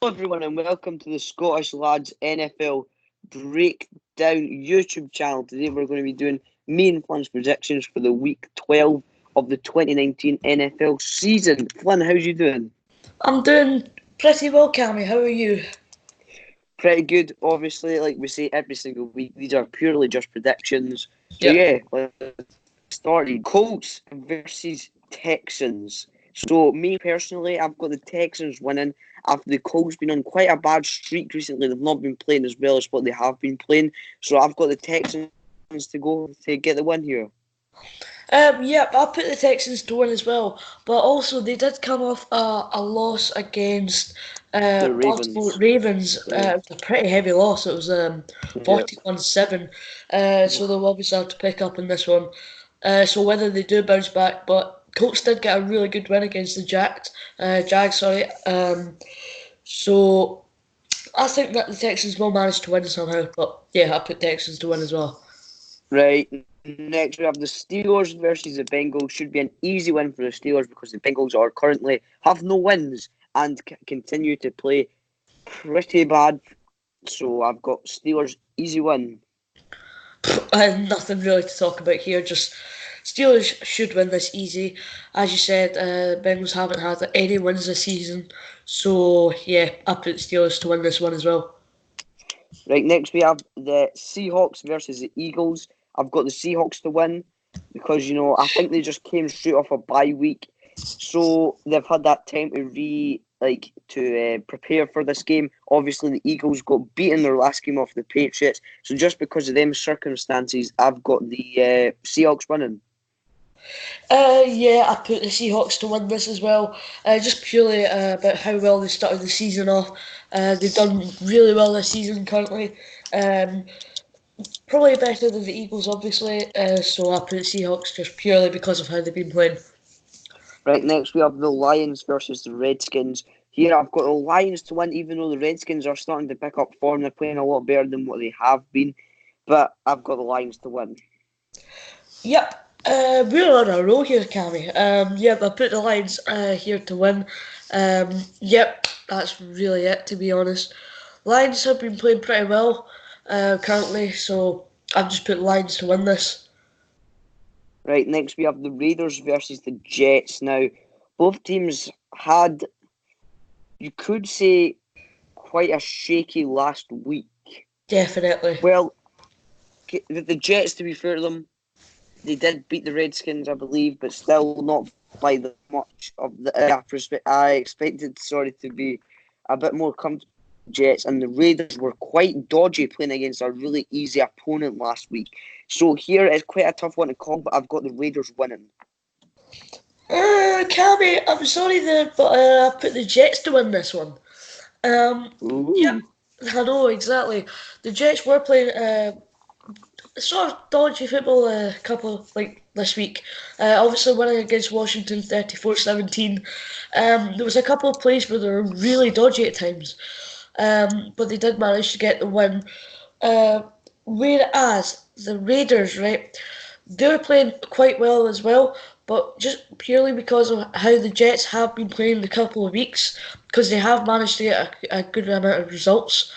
Everyone, and welcome to the Scottish Lads NFL Breakdown YouTube channel. Today, we're going to be doing me and Flynn's predictions for the week 12 of the 2019 NFL season. Flynn, how's you doing? I'm doing pretty well, Cammy. How are you? Pretty good, obviously. Like we say every single week, these are purely just predictions. So, Yep. yeah, let's start. Colts versus Texans. So, me personally, I've got the Texans winning after the Colts been on quite a bad streak recently. They've not been playing as well as what they have been playing. So, I've got the Texans to go to get the win here. Yep, I put the Texans to win as well, but also they did come off a loss against The Baltimore Ravens. Ravens. Yeah. It was a pretty heavy loss. It was Yeah. 41-7. So they'll obviously have to pick up in this one. So whether they do bounce back, but Colts did get a really good win against the Jags. Sorry. So I think that the Texans will manage to win somehow. But yeah, I put Texans to win as well. Right. Next, we have the Steelers versus the Bengals. Should be an easy win for the Steelers because the Bengals are currently have no wins and continue to play pretty bad. So I've got Steelers easy win. I have nothing really to talk about here. Just Steelers should win this easy. As you said, Bengals haven't had any wins this season, so yeah, I put Steelers to win this one as well. Right. Next, we have the Seahawks versus the Eagles. I've got the Seahawks to win because I think they just came straight off a bye week, so they've had that time to prepare for this game. Obviously, the Eagles got beaten their last game off the Patriots, so just because of them circumstances, I've got the Seahawks winning. Yeah, I put the Seahawks to win this as well. Just purely about how well they started the season off. They've done really well this season currently. Um, Probably better than the Eagles, obviously. So I put the Seahawks just purely because of how they've been playing. Right, next we have the Lions versus the Redskins. Here I've got the Lions to win, even though the Redskins are starting to pick up form. They're playing a lot better than what they have been, but I've got the Lions to win. Yep. We're on a roll here, Cammy. Yep, I put the Lions here to win. Yep, that's really it, to be honest. Lions have been playing pretty well currently, so I've just put Lions to win this. Right, next we have the Raiders versus the Jets. Now, both teams had, you could say, quite a shaky last week. Definitely. Well, the Jets, to be fair to them, they did beat the Redskins, I believe, but still not by the much of the. I expected, sorry, to be a bit more comfortable. Jets and the Raiders were quite dodgy playing against a really easy opponent last week. So here is quite a tough one to call, but I've got the Raiders winning. Cammy, I'm sorry there, but I put the Jets to win this one. Yep, Ooh. I know exactly. The Jets were playing sort of dodgy football a couple like this week. Obviously winning against Washington 34-17. There was a couple of plays where they were really dodgy at times. But they did manage to get the win. Uh, Whereas the Raiders, right, they were playing quite well as well, but just purely because of how the Jets have been playing the couple of weeks, because they have managed to get a good amount of results.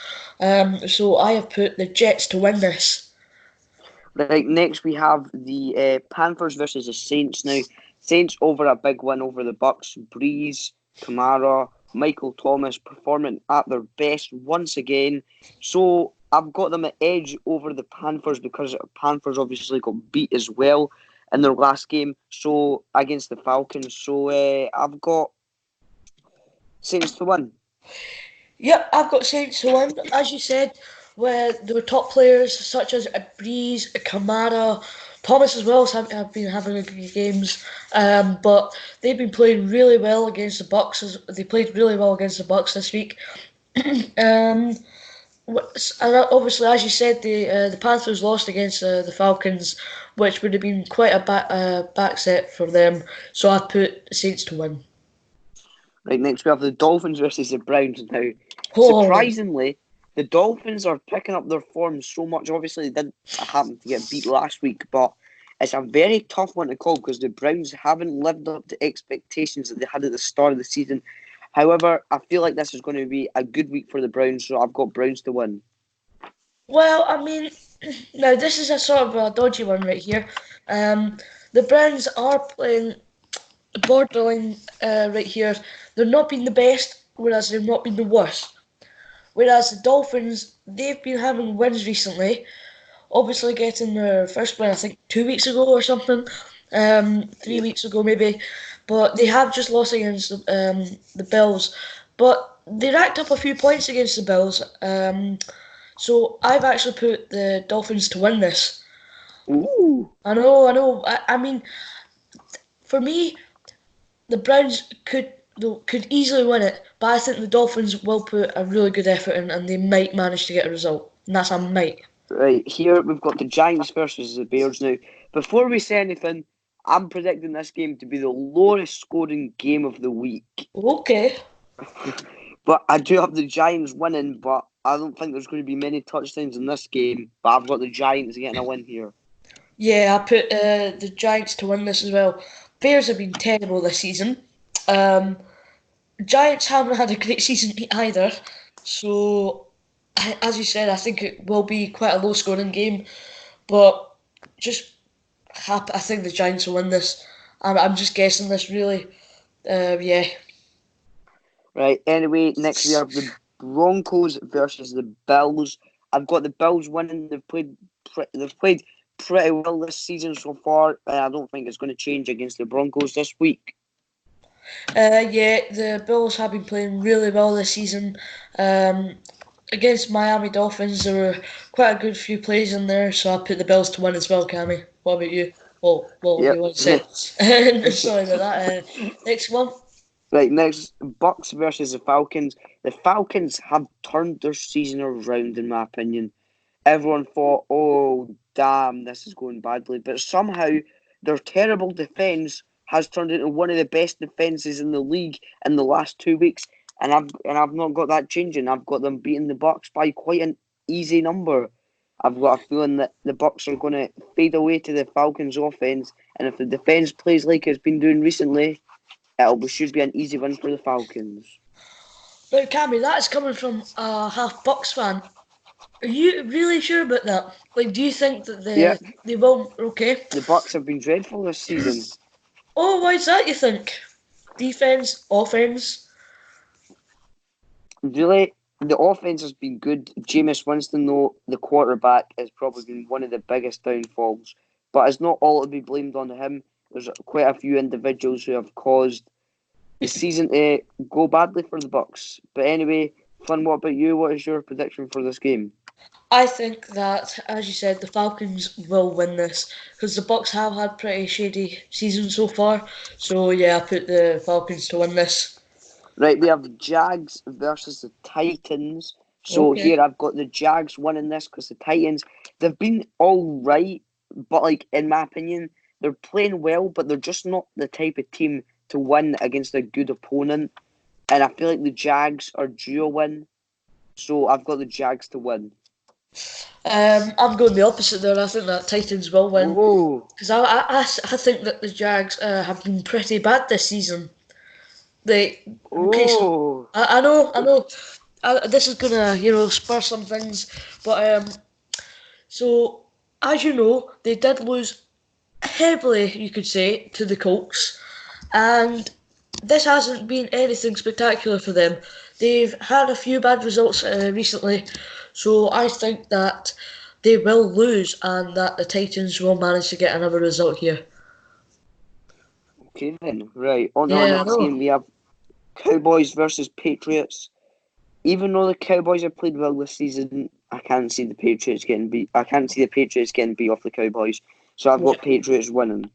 So I have put the Jets to win this. Right, next we have the Panthers versus the Saints. Now, Saints over a big win over the Bucks. Breeze, Kamara, Michael Thomas performing at their best once again. So I've got them at edge over the Panthers because Panthers obviously got beat as well in their last game. So against the Falcons. So I've got Saints to win. Yep, I've got Saints to win. As you said, where there were top players such as Breeze, Kamara, Thomas as well have been having a good games. But they've been playing really well against the Bucks. They played really well against the Bucks this week. um, and obviously, as you said, the Panthers lost against the Falcons, which would have been quite a back set for them. So I put Saints to win. Right, next we have the Dolphins versus the Browns. Now, Oh, surprisingly, the Dolphins are picking up their form so much. Obviously, they didn't happen to get beat last week, but it's a very tough one to call because the Browns haven't lived up to expectations that they had at the start of the season. However, I feel like this is going to be a good week for the Browns, so I've got Browns to win. Well, I mean, now this is a sort of a dodgy one right here. The Browns are playing borderline right here. They're not being the best, whereas they've not been the worst. Whereas the Dolphins, they've been having wins recently. Obviously, getting their first win, I think 2 weeks ago or something, 3 weeks ago maybe. But they have just lost against the Bills. But they racked up a few points against the Bills. So I've actually put the Dolphins to win this. Ooh. I know. I mean, for me, the Browns could easily win it, but I think the Dolphins will put a really good effort in, and they might manage to get a result. And that's a might. Right, here we've got the Giants versus the Bears now. Before we say anything, I'm predicting this game to be the lowest scoring game of the week. Okay. But I do have the Giants winning, but I don't think there's going to be many touchdowns in this game. But I've got the Giants getting a win here. Yeah, I put the Giants to win this as well. Bears have been terrible this season. Giants haven't had a great season either. So, as you said, I think it will be quite a low scoring game. But just I think the Giants will win this. I'm just guessing this really. Yeah. Right, anyway, next we have the Broncos versus the Bills. I've got the Bills winning. They've played pretty well this season so far. I don't think it's going to change against the Broncos this week. Yeah, the Bills have been playing really well this season. Against Miami Dolphins, there were quite a good few plays in there, so I put the Bills to win as well, Cammy. What about you? Well, Yep. you want to say? Sorry about that. Next one. Right, next, Bucks versus the Falcons. The Falcons have turned their season around, in my opinion. Everyone thought, oh, damn, this is going badly. But somehow, their terrible defence has turned into one of the best defences in the league in the last 2 weeks. And I've not got that changing. I've got them beating the Bucks by quite an easy number. I've got a feeling that the Bucks are going to fade away to the Falcons' offense, and if the defense plays like it's been doing recently, it should be an easy win for the Falcons. Now, Cammy, that is coming from a half Bucks fan. Are you really sure about that? Like, do you think that they will? Okay. The Bucks have been dreadful this season. Oh, why is that? You think? Defense, offense. Really, the offense has been good. Jameis Winston, though, the quarterback, has probably been one of the biggest downfalls. But it's not all to be blamed on him. There's quite a few individuals who have caused the season to go badly for the Bucks. But anyway, Flynn, what about you? What is your prediction for this game? I think that, as you said, the Falcons will win this because the Bucks have had pretty shady season so far. So yeah, I put the Falcons to win this. Right, we have the Jags versus the Titans. So Okay. here I've got the Jags winning this because the Titans, they've been all right, but like in my opinion, they're playing well, but they're just not the type of team to win against a good opponent. And I feel like the Jags are due a win, so I've got the Jags to win. I'm going the opposite there. I think that Titans will win Oh, because I think that the Jags have been pretty bad this season. Okay, so oh, I know. This is gonna spur some things, but so as you know, they did lose heavily, you could say, to the Colts, and this hasn't been anything spectacular for them. They've had a few bad results recently, so I think that they will lose and that the Titans will manage to get another result here. okay then. Right, on to our Yeah, I next game, know. we have Cowboys versus Patriots. Even though the Cowboys have played well this season, I can't see the Patriots getting beat. I can't see the Patriots getting beat off the Cowboys. So I've Yeah. got Patriots winning.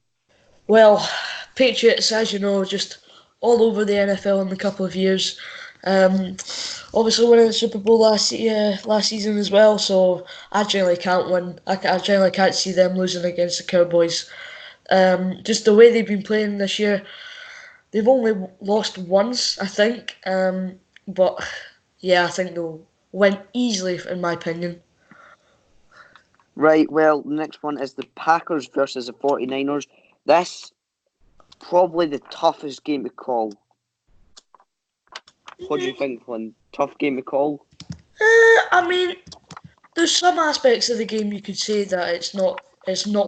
Well, Patriots, as you know, just all over the NFL in a couple of years. Um, Obviously winning the Super Bowl last season as well. So I generally can't win. I generally can't see them losing against the Cowboys. Just the way they've been playing this year, they've only lost once, I think. But yeah, I think they'll win easily, in my opinion. Right, well, the next one is the Packers versus the 49ers. This probably the toughest game to call. What do you think, Flynn? Tough game to call? I mean, there's some aspects of the game you could say that it's not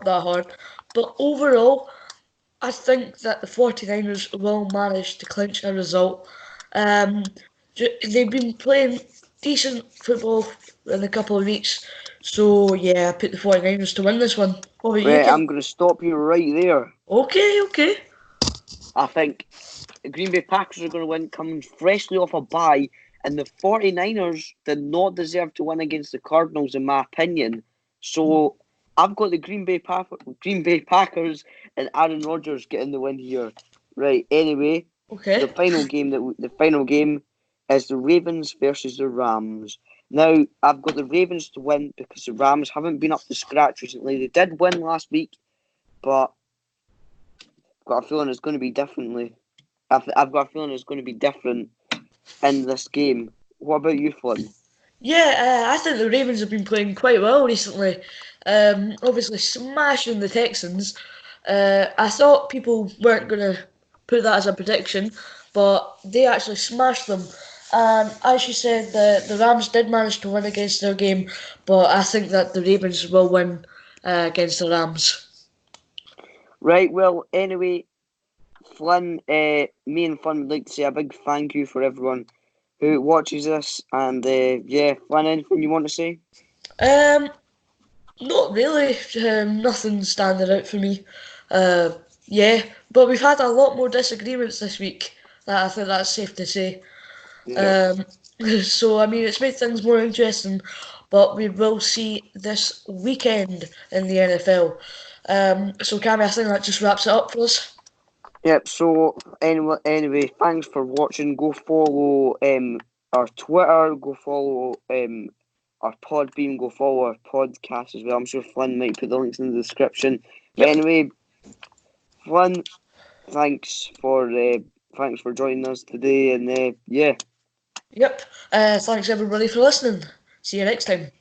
that hard, but overall, I think that the 49ers will manage to clinch a result. Um, they've been playing decent football in a couple of weeks, so yeah, I put the 49ers to win this one. What about you, Right, Kim? I'm going to stop you right there. Okay, okay. I think the Green Bay Packers are going to win coming freshly off a bye, and the 49ers did not deserve to win against the Cardinals, in my opinion. So I've got the Green Bay Packers and Aaron Rodgers getting the win here. Right. Anyway, Okay. the final game is the Ravens versus the Rams. Now I've got the Ravens to win because the Rams haven't been up to scratch recently. They did win last week, but I've got a feeling it's going to be differently. I've got a feeling it's going to be different in this game. What about you, Flynn? Yeah, I think the Ravens have been playing quite well recently. Obviously smashing the Texans. I thought people weren't going to put that as a prediction, but they actually smashed them. And as you said, the Rams did manage to win against their game, but I think that the Ravens will win against the Rams. Right, well, anyway, Flynn, me and Flynn would like to say a big thank you for everyone who watches this. And yeah, Flynn, anything you want to say? Um, Not really. Nothing standing out for me. Uh, yeah, but we've had a lot more disagreements this week. I think that's safe to say. Yeah. Um, so I mean, it's made things more interesting. But we will see this weekend in the NFL. So Cammy, I think that just wraps it up for us. Yep, so anyway, thanks for watching. Go follow our Twitter, go follow our Podbeam, go follow our podcast as well. I'm sure Flynn might put the links in the description. But Yep, anyway, Flynn, thanks for joining us today, and yeah. yep. Thanks everybody for listening. See you next time.